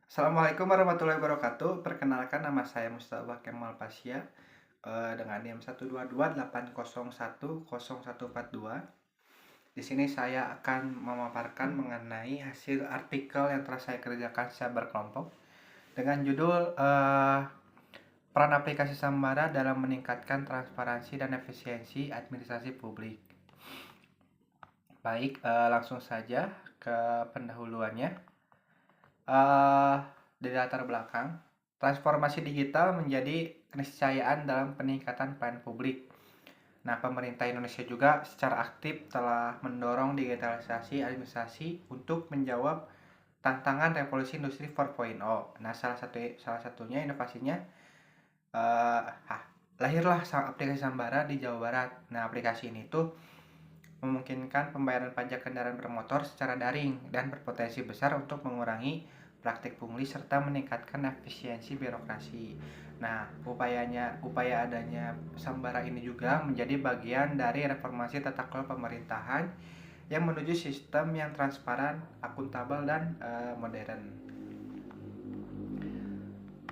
Assalamualaikum warahmatullahi wabarakatuh. Perkenalkan nama saya Mustafa Kemal Pasya dengan NIM 12280101142. Di sini saya akan memaparkan mengenai hasil artikel yang telah saya kerjakan secara berkelompok dengan judul Peran Aplikasi Sambara dalam Meningkatkan Transparansi dan Efisiensi Administrasi Publik. Baik, langsung saja ke pendahuluannya. eh dari latar belakang, transformasi digital menjadi keniscayaan dalam peningkatan pelayanan publik. Nah, pemerintah Indonesia juga secara aktif telah mendorong digitalisasi administrasi untuk menjawab tantangan revolusi industri 4.0. Nah, salah satunya inovasinya eh lahirlah aplikasi Sambara di Jawa Barat. Nah, aplikasi ini tuh memungkinkan pembayaran pajak kendaraan bermotor secara daring dan berpotensi besar untuk mengurangi praktik pungli serta meningkatkan efisiensi birokrasi. Nah, upaya adanya Sambara ini juga menjadi bagian dari reformasi tata kelola pemerintahan yang menuju sistem yang transparan, akuntabel dan modern.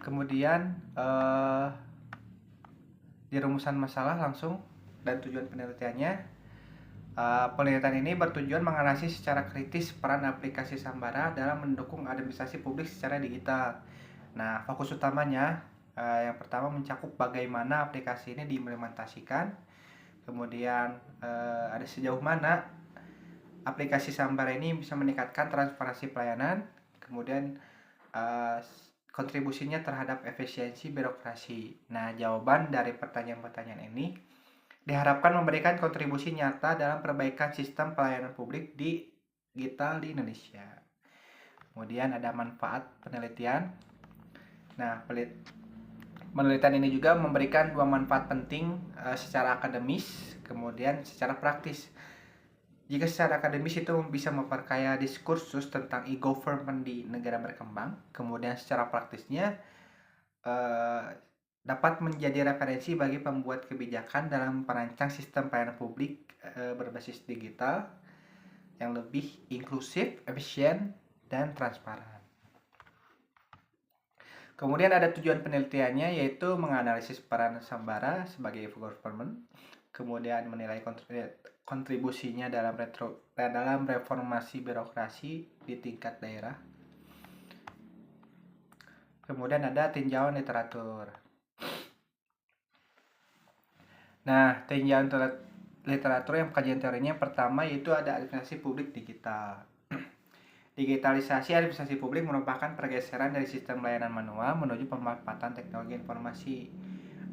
Kemudian di rumusan masalah langsung dan tujuan penelitiannya. Penelitian ini bertujuan menganalisis secara kritis peran aplikasi Sambara dalam mendukung administrasi publik secara digital. Nah, fokus utamanya yang pertama mencakup bagaimana aplikasi ini diimplementasikan, kemudian ada sejauh mana aplikasi Sambara ini bisa meningkatkan transparansi pelayanan, kemudian uh, kontribusinya terhadap efisiensi birokrasi. Nah, jawaban dari pertanyaan-pertanyaan ini diharapkan memberikan kontribusi nyata dalam perbaikan sistem pelayanan publik digital di Indonesia. Kemudian ada manfaat penelitian. Nah, penelitian ini juga memberikan dua manfaat penting secara akademis, kemudian secara praktis. Jika secara akademis itu bisa memperkaya diskursus tentang e-government di negara berkembang, kemudian secara praktisnya eh, dapat menjadi referensi bagi pembuat kebijakan dalam merancang sistem pelayanan publik berbasis digital yang lebih inklusif, efisien, dan transparan. Kemudian ada tujuan penelitiannya yaitu menganalisis peran Sambara sebagai government, kemudian menilai kontribusinya dalam reformasi birokrasi di tingkat daerah. Kemudian ada tinjauan literatur. Nah, tinjauan literatur yang kajian teorinya yang pertama yaitu ada administrasi publik digital. Digitalisasi administrasi publik merupakan pergeseran dari sistem layanan manual menuju pemanfaatan teknologi informasi.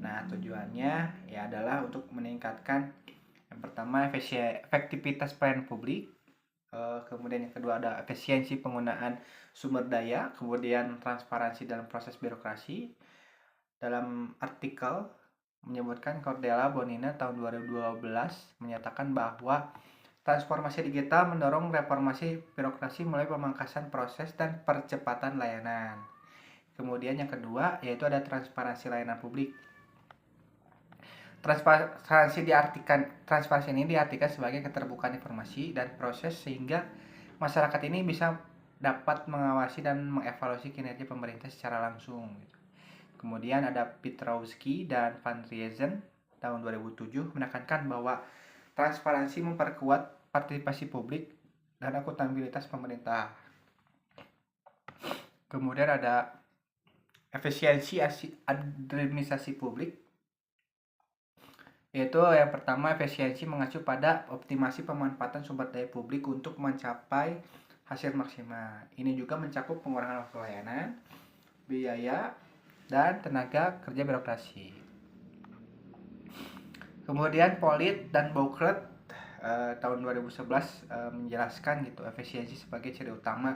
Nah, tujuannya ya adalah untuk meningkatkan yang pertama efektivitas pelayanan publik, kemudian yang kedua ada efisiensi penggunaan sumber daya, kemudian transparansi dalam proses birokrasi. Dalam artikel menyebutkan Cordella Bonina tahun 2012 menyatakan bahwa transformasi digital mendorong reformasi birokrasi melalui pemangkasan proses dan percepatan layanan. Kemudian yang kedua yaitu ada transparansi layanan publik. Transparansi ini diartikan sebagai keterbukaan informasi dan proses sehingga masyarakat ini bisa dapat mengawasi dan mengevaluasi kinerja pemerintah secara langsung. Kemudian ada Pietrowski dan Van Riesen tahun 2007 menekankan bahwa transparansi memperkuat partisipasi publik dan akuntabilitas pemerintah. Kemudian ada efisiensi administrasi publik, yaitu yang pertama efisiensi mengacu pada optimasi pemanfaatan sumber daya publik untuk mencapai hasil maksimal. Ini juga mencakup pengurangan waktu layanan, biaya, dan tenaga kerja birokrasi. Kemudian Polit dan Boucret tahun 2011 menjelaskan gitu efisiensi sebagai ciri utama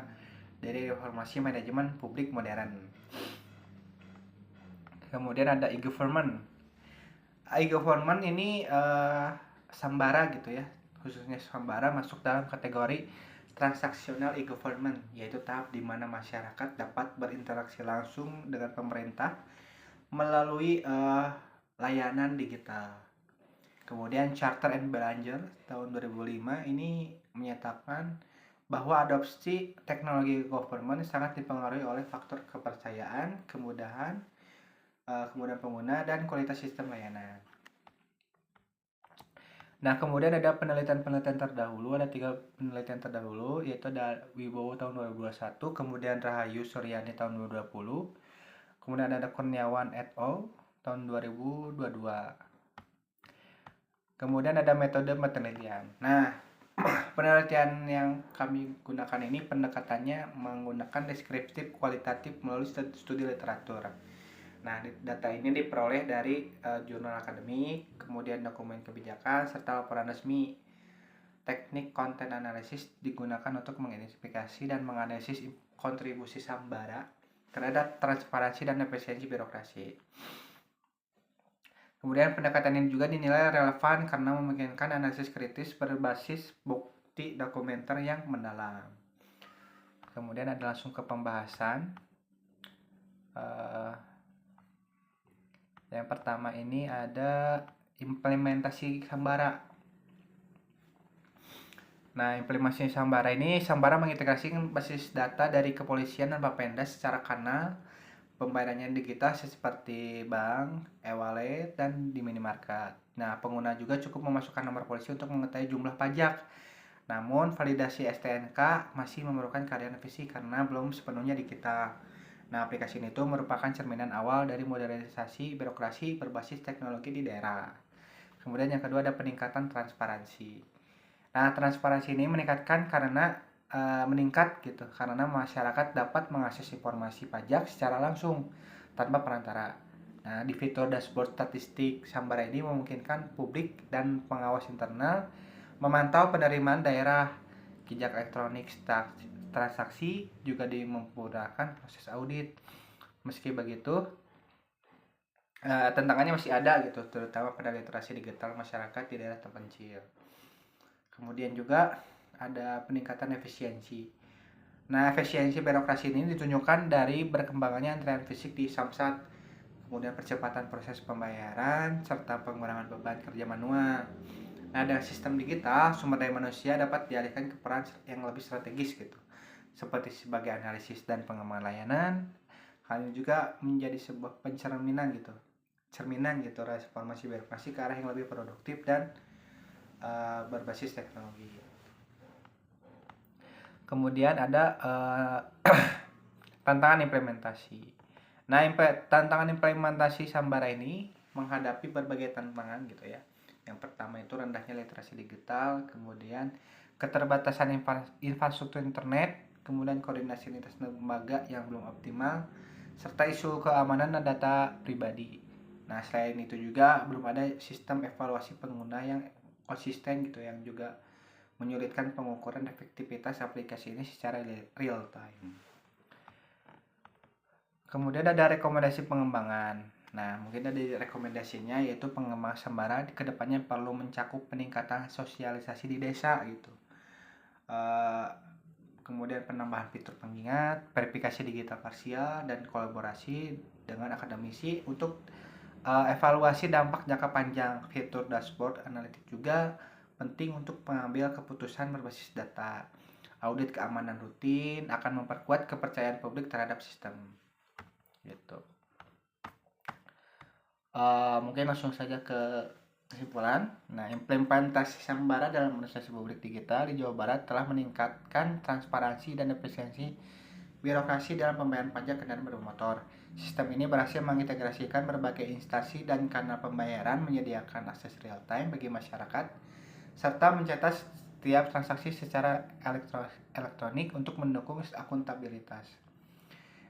dari reformasi manajemen publik modern. Kemudian ada e-government. E-government ini Sambara gitu ya, khususnya Sambara masuk dalam kategori transaksional e-government, yaitu tahap di mana masyarakat dapat berinteraksi langsung dengan pemerintah melalui layanan digital. Kemudian Charter and Bellinger tahun 2005 ini menyatakan bahwa adopsi teknologi government sangat dipengaruhi oleh faktor kepercayaan, kemudahan pengguna, dan kualitas sistem layanan. Nah, kemudian ada penelitian-penelitian terdahulu, ada 3 penelitian terdahulu, yaitu ada Wibowo tahun 2021, kemudian Rahayu Suryani tahun 2020, kemudian ada Kurniawan et al. Tahun 2022. Kemudian ada metode penelitian. Nah, penelitian yang kami gunakan ini pendekatannya menggunakan deskriptif kualitatif melalui studi literatur. Nah, data ini diperoleh dari jurnal akademik, kemudian dokumen kebijakan, serta laporan resmi. Teknik konten analisis digunakan untuk mengidentifikasi dan menganalisis kontribusi Sambara terhadap transparansi dan efisiensi birokrasi. Kemudian pendekatan ini juga dinilai relevan karena memungkinkan analisis kritis berbasis bukti dokumenter yang mendalam. Kemudian ada langsung ke pembahasan. Yang pertama ini ada implementasi Sambara. Nah, implementasi Sambara ini, Sambara mengintegrasikan basis data dari kepolisian dan Bapenda secara kanal pembayarannya digital seperti bank, e-wallet, dan di minimarket. Nah, pengguna juga cukup memasukkan nomor polisi untuk mengetahui jumlah pajak. Namun, validasi STNK masih memerlukan keahlian fisik karena belum sepenuhnya digital. Nah, aplikasi ini itu merupakan cerminan awal dari modernisasi birokrasi berbasis teknologi di daerah. Kemudian yang kedua ada peningkatan transparansi. Nah, transparansi ini meningkat karena masyarakat dapat mengakses informasi pajak secara langsung tanpa perantara. Nah, di fitur dashboard statistik Sambara ini memungkinkan publik dan pengawas internal memantau penerimaan daerah, jejak elektronik transaksi, juga memudahkan proses audit. Meski begitu, tantangannya masih ada gitu, terutama pada literasi digital masyarakat di daerah terpencil. Kemudian juga ada peningkatan efisiensi. Nah, efisiensi birokrasi ini ditunjukkan dari berkembangnya antrean fisik di Samsat, kemudian percepatan proses pembayaran, serta pengurangan beban kerja manual. Nah, dengan sistem digital, sumber daya manusia dapat dialihkan ke peran yang lebih strategis gitu, seperti sebagai analisis dan pengembangan layanan. Hal ini juga menjadi sebuah cerminan transformasi birokrasi ke arah yang lebih produktif dan berbasis teknologi. Kemudian ada tantangan implementasi. Nah, tantangan implementasi Sambara ini menghadapi berbagai tantangan gitu ya. Yang pertama itu rendahnya literasi digital, kemudian keterbatasan infrastruktur internet, kemudian koordinasi lintas lembaga yang belum optimal, serta isu keamanan dan data pribadi. Nah, selain itu juga belum ada sistem evaluasi pengguna yang konsisten gitu, yang juga menyulitkan pengukuran efektivitas aplikasi ini secara real time. Kemudian ada rekomendasi pengembangan. Nah, mungkin ada rekomendasinya yaitu pengembang Sambara kedepannya perlu mencakup peningkatan sosialisasi di desa gitu. Kemudian penambahan fitur pengingat, verifikasi digital parsial, dan kolaborasi dengan akademisi untuk evaluasi dampak jangka panjang. Fitur dashboard analitik juga penting untuk mengambil keputusan berbasis data. Audit keamanan rutin akan memperkuat kepercayaan publik terhadap sistem. Gitu. Mungkin langsung saja ke kesimpulan. Nah, implementasi Sambara dalam administrasi publik digital di Jawa Barat telah meningkatkan transparansi dan efisiensi birokrasi dalam pembayaran pajak kendaraan bermotor. Sistem ini berhasil mengintegrasikan berbagai instansi dan kanal pembayaran, menyediakan akses real time bagi masyarakat, serta mencatat setiap transaksi secara elektronik untuk mendukung akuntabilitas.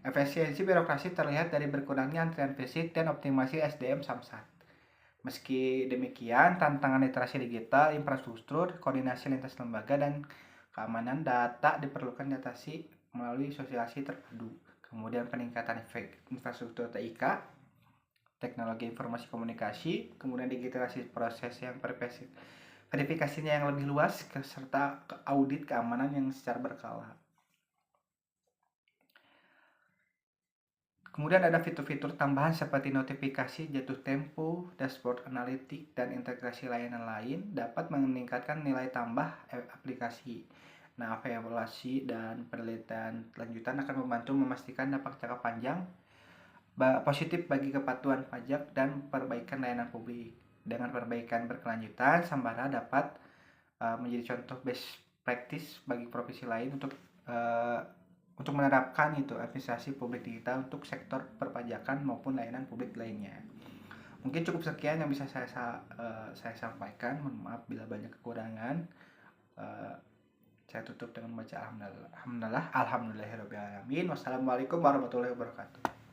Efisiensi birokrasi terlihat dari berkurangnya antrian fisik dan optimasi SDM Samsat. Meski demikian, tantangan literasi digital, infrastruktur, koordinasi lintas lembaga, dan keamanan data diperlukan diatasi melalui sosialisasi terpadu. Kemudian peningkatan infrastruktur TIK, teknologi informasi komunikasi, kemudian digitalisasi proses yang verifikasinya yang lebih luas, serta audit keamanan yang secara berkala. Kemudian ada fitur-fitur tambahan seperti notifikasi jatuh tempo, dashboard analitik, dan integrasi layanan lain dapat meningkatkan nilai tambah aplikasi. Nah, evaluasi dan penelitian lanjutan akan membantu memastikan dampak jangka panjang positif bagi kepatuhan pajak dan perbaikan layanan publik. Dengan perbaikan berkelanjutan, Sambara dapat menjadi contoh best practice bagi provinsi lain uh, untuk menerapkan itu administrasi publik digital untuk sektor perpajakan maupun layanan publik lainnya. Mungkin cukup sekian yang bisa saya sampaikan. Mohon maaf bila banyak kekurangan. Uh, saya tutup dengan membaca alhamdulillah. Alhamdulillahirabbil alamin. Wassalamualaikum warahmatullahi wabarakatuh.